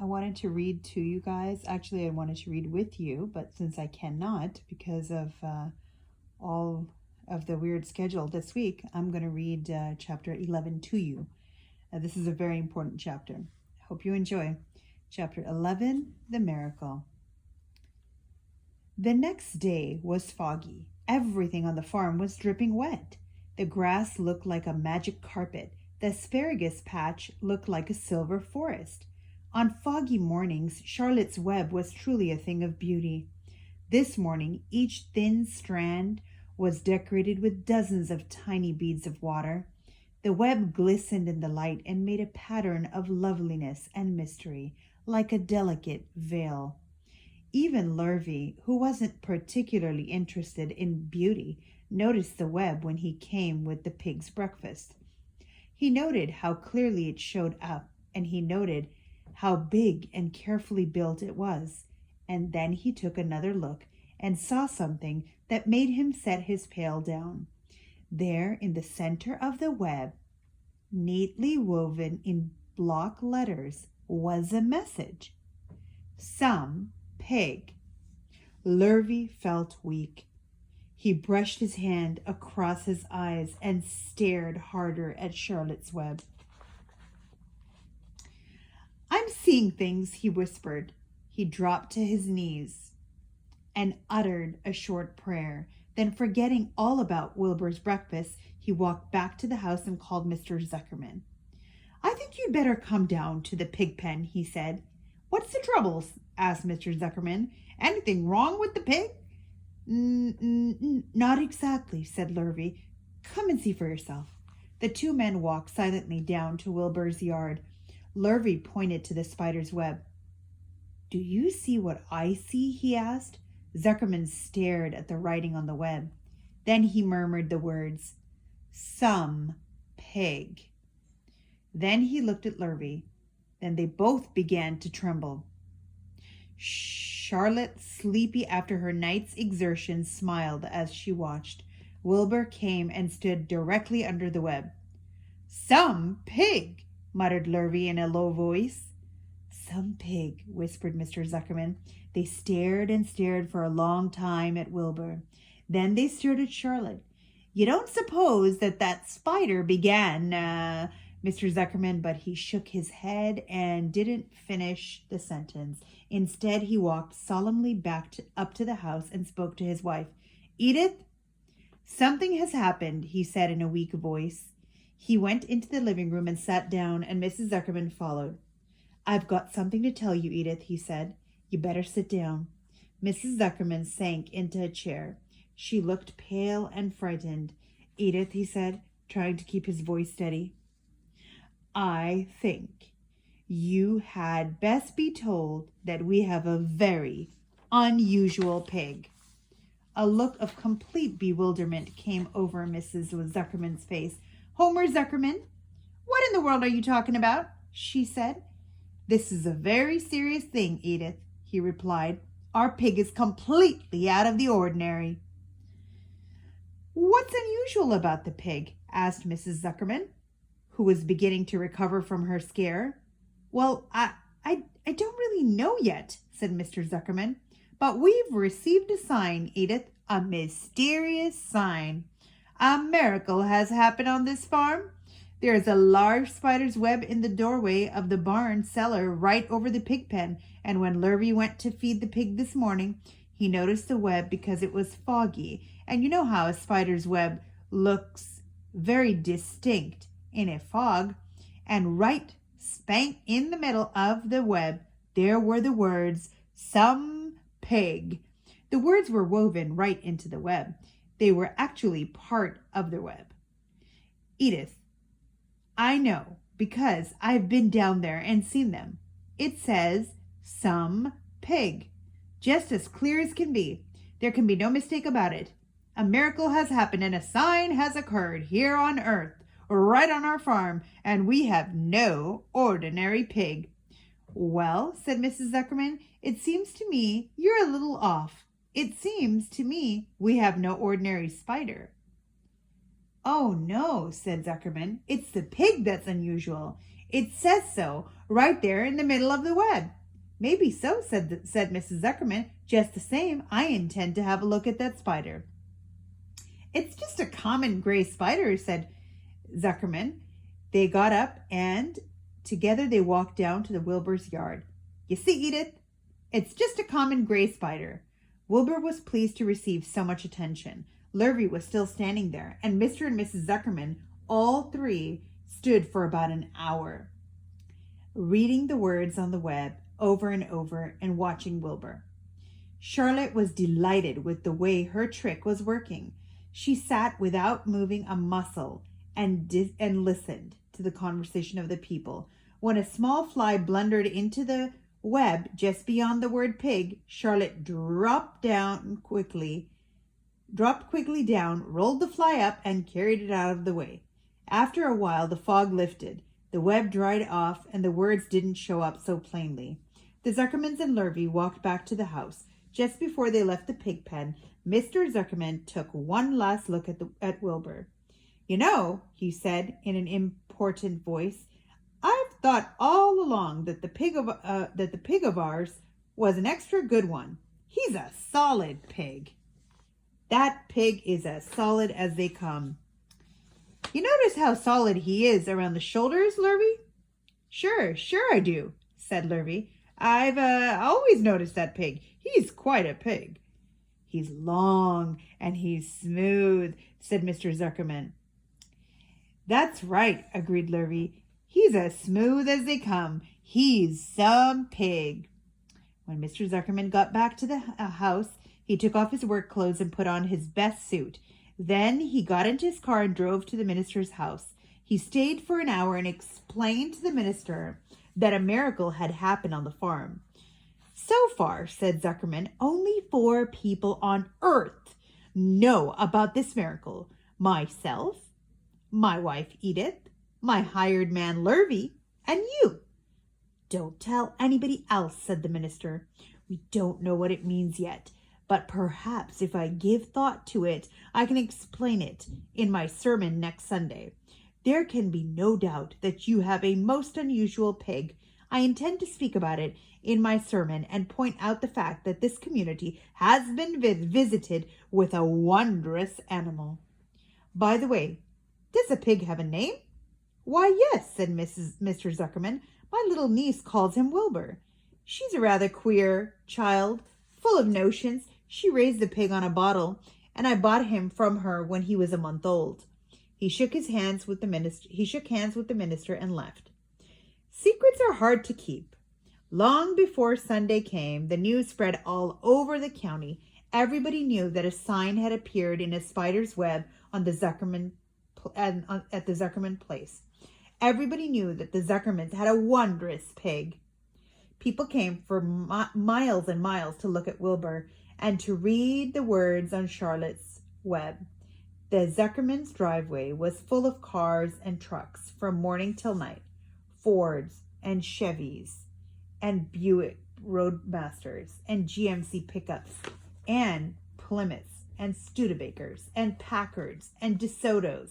I wanted to read to you guys. Actually, I wanted to read with you, but since I cannot because of all of the weird schedule this week, I'm going to read chapter 11 to you. This is a very important chapter. I hope you enjoy. Chapter 11, The Miracle. The next day was foggy. Everything on the farm was dripping wet. The grass looked like a magic carpet. The asparagus patch looked like a silver forest. On foggy mornings, Charlotte's Web was truly a thing of beauty. This morning, each thin strand was decorated with dozens of tiny beads of water. The web glistened in the light and made a pattern of loveliness and mystery, like a delicate veil. Even Lurvy, who wasn't particularly interested in beauty, noticed the web when he came with the pig's breakfast. He noted how clearly it showed up, and he noted how big and carefully built it was. And then he took another look and saw something that made him set his pail down. There in the center of the web, neatly woven in block letters, was a message. Some pig. Lurvy felt weak. He brushed his hand across his eyes and stared harder at Charlotte's Web. I'm seeing things, he whispered. He dropped to his knees and uttered a short prayer. Then, forgetting all about Wilbur's breakfast, he walked back to the house and called Mr. Zuckerman. I think you'd better come down to the pig pen, he said. What's the trouble? Asked Mr. Zuckerman. Anything wrong with the pig? Not exactly, said Lurvy. Come and see for yourself. The two men walked silently down to Wilbur's yard. Lurvy pointed to the spider's web. Do you see what I see? He asked. Zuckerman stared at the writing on the web. Then he murmured the words, Some pig. Then he looked at Lurvy. Then they both began to tremble. Charlotte, sleepy after her night's exertion, smiled as she watched. Wilbur came and stood directly under the web. Some pig, muttered Lurvy in a low voice. Some pig, whispered Mr. Zuckerman. They stared and stared for a long time at Wilbur. Then they stared at Charlotte. You don't suppose that spider began, Mr. Zuckerman, but he shook his head and didn't finish the sentence. Instead, he walked solemnly up to the house and spoke to his wife. Edith, something has happened, he said in a weak voice. He went into the living room and sat down, and Mrs. Zuckerman followed. I've got something to tell you, Edith, he said. You better sit down. Mrs. Zuckerman sank into a chair. She looked pale and frightened. Edith, he said, trying to keep his voice steady, I think you had best be told that we have a very unusual pig. A look of complete bewilderment came over Mrs. Zuckerman's face. Homer Zuckerman, what in the world are you talking about? She said. This is a very serious thing, Edith, he replied. Our pig is completely out of the ordinary. What's unusual about the pig? Asked Mrs. Zuckerman, who was beginning to recover from her scare. Well, I don't really know yet, said Mr. Zuckerman, but we've received a sign, Edith, a mysterious sign. A miracle has happened on this farm. There is a large spider's web in the doorway of the barn cellar right over the pig pen, and when Lurvy went to feed the pig this morning, he noticed the web because it was foggy, and you know how a spider's web looks very distinct in a fog, and right spank in the middle of the web, there were the words, Some pig. The words were woven right into the web. They were actually part of the web. Edith, I know, because I've been down there and seen them. It says, Some pig. Just as clear as can be. There can be no mistake about it. A miracle has happened and a sign has occurred here on earth, right on our farm, and we have no ordinary pig. Well, said Mrs. Zuckerman, it seems to me you're a little off. It seems to me we have no ordinary spider. Oh, no, said Zuckerman. It's the pig that's unusual. It says so, right there in the middle of the web. Maybe so, said Mrs. Zuckerman. Just the same, I intend to have a look at that spider. It's just a common gray spider, said Zuckerman. They got up and together they walked down to the Wilbur's yard. You see, Edith, it's just a common gray spider. Wilbur was pleased to receive so much attention. Lurvy was still standing there, and Mr. and Mrs. Zuckerman, all three, stood for about an hour, reading the words on the web over and over and watching Wilbur. Charlotte was delighted with the way her trick was working. She sat without moving a muscle and listened to the conversation of the people. When a small fly blundered into the web just beyond the word pig, Charlotte dropped quickly down, rolled the fly up, and carried it out of the way. After a while, the fog lifted. The web dried off, and the words didn't show up so plainly. The Zuckermans and Lurvy walked back to the house. Just before they left the pig pen, Mr. Zuckerman took one last look at Wilbur. You know, he said in an important voice, I've thought all along that the pig of ours was an extra good one. He's a solid pig. That pig is as solid as they come. You notice how solid he is around the shoulders, Lurvy? Sure I do, said Lurvy. I've always noticed that pig. He's quite a pig. He's long and he's smooth, said Mr. Zuckerman. That's right, agreed Lurvy. He's as smooth as they come. He's some pig. When Mr. Zuckerman got back to the house, he took off his work clothes and put on his best suit. Then he got into his car and drove to the minister's house. He stayed for an hour and explained to the minister that a miracle had happened on the farm. So far, said Zuckerman, only 4 people on earth know about this miracle. Myself, my wife Edith, my hired man Lurvy, and you. Don't tell anybody else, said the minister. We don't know what it means yet, but perhaps if I give thought to it, I can explain it in my sermon next Sunday. There can be no doubt that you have a most unusual pig. I intend to speak about it in my sermon and point out the fact that this community has been visited with a wondrous animal. By the way, does the pig have a name? Why, yes, said Mr. Zuckerman. My little niece calls him Wilbur. She's a rather queer child, full of notions. She raised the pig on a bottle, and I bought him from her when he was a month old. He shook hands with the minister and left. Secrets are hard to keep. Long before Sunday came, the news spread all over the county. Everybody knew that a sign had appeared in a spider's web on the at the Zuckerman place. Everybody knew that the Zuckermans had a wondrous pig. People came for miles and miles to look at Wilbur and to read the words on Charlotte's web. The Zuckerman's driveway was full of cars and trucks from morning till night, Fords and Chevys and Buick Roadmasters and GMC pickups and Plymouths and Studebakers and Packards and DeSotos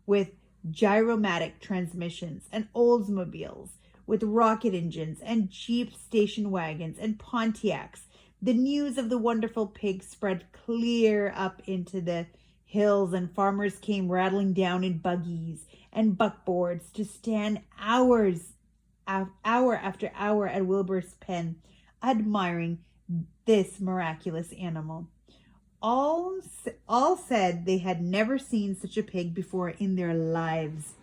with gyromatic transmissions and Oldsmobiles with rocket engines and Jeep station wagons and Pontiacs. The news of the wonderful pig spread clear up into the hills, and farmers came rattling down in buggies and buckboards to stand hour after hour at Wilbur's pen, admiring this miraculous animal. All said they had never seen such a pig before in their lives.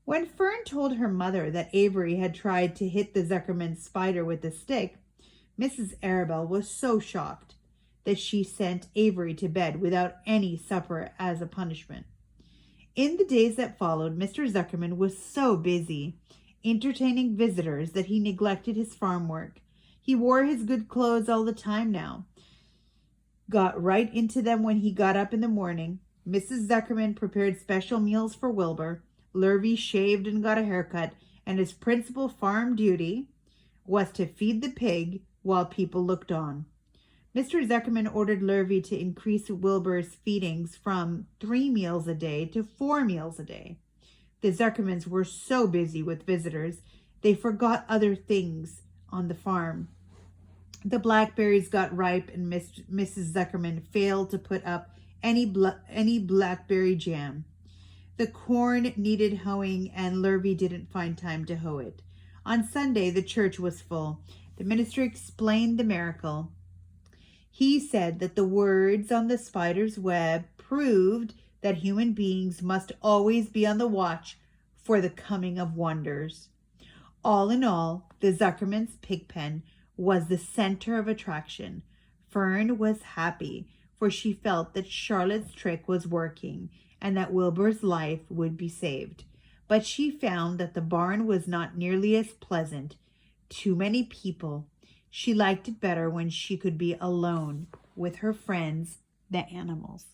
When Fern told her mother that Avery had tried to hit the Zuckerman spider with a stick, Mrs. Arabelle was so shocked that she sent Avery to bed without any supper as a punishment. In the days that followed, Mr. Zuckerman was so busy entertaining visitors that he neglected his farm work. He wore his good clothes all the time now, got right into them when he got up in the morning. Mrs. Zuckerman prepared special meals for Wilbur. Lurvy shaved and got a haircut, and his principal farm duty was to feed the pig while people looked on. Mr. Zuckerman ordered Lurvy to increase Wilbur's feedings from 3 meals a day to 4 meals a day. The Zuckermans were so busy with visitors, they forgot other things on the farm. The blackberries got ripe, and Mrs. Zuckerman failed to put up any blackberry jam. The corn needed hoeing, and Lurvy didn't find time to hoe it. On Sunday, the church was full. The minister explained the miracle. He said that the words on the spider's web proved that human beings must always be on the watch for the coming of wonders. All in all, the Zuckerman's pig pen was the center of attraction. Fern was happy, for she felt that Charlotte's trick was working and that Wilbur's life would be saved. But she found that the barn was not nearly as pleasant. Too many people. She liked it better when she could be alone with her friends, the animals.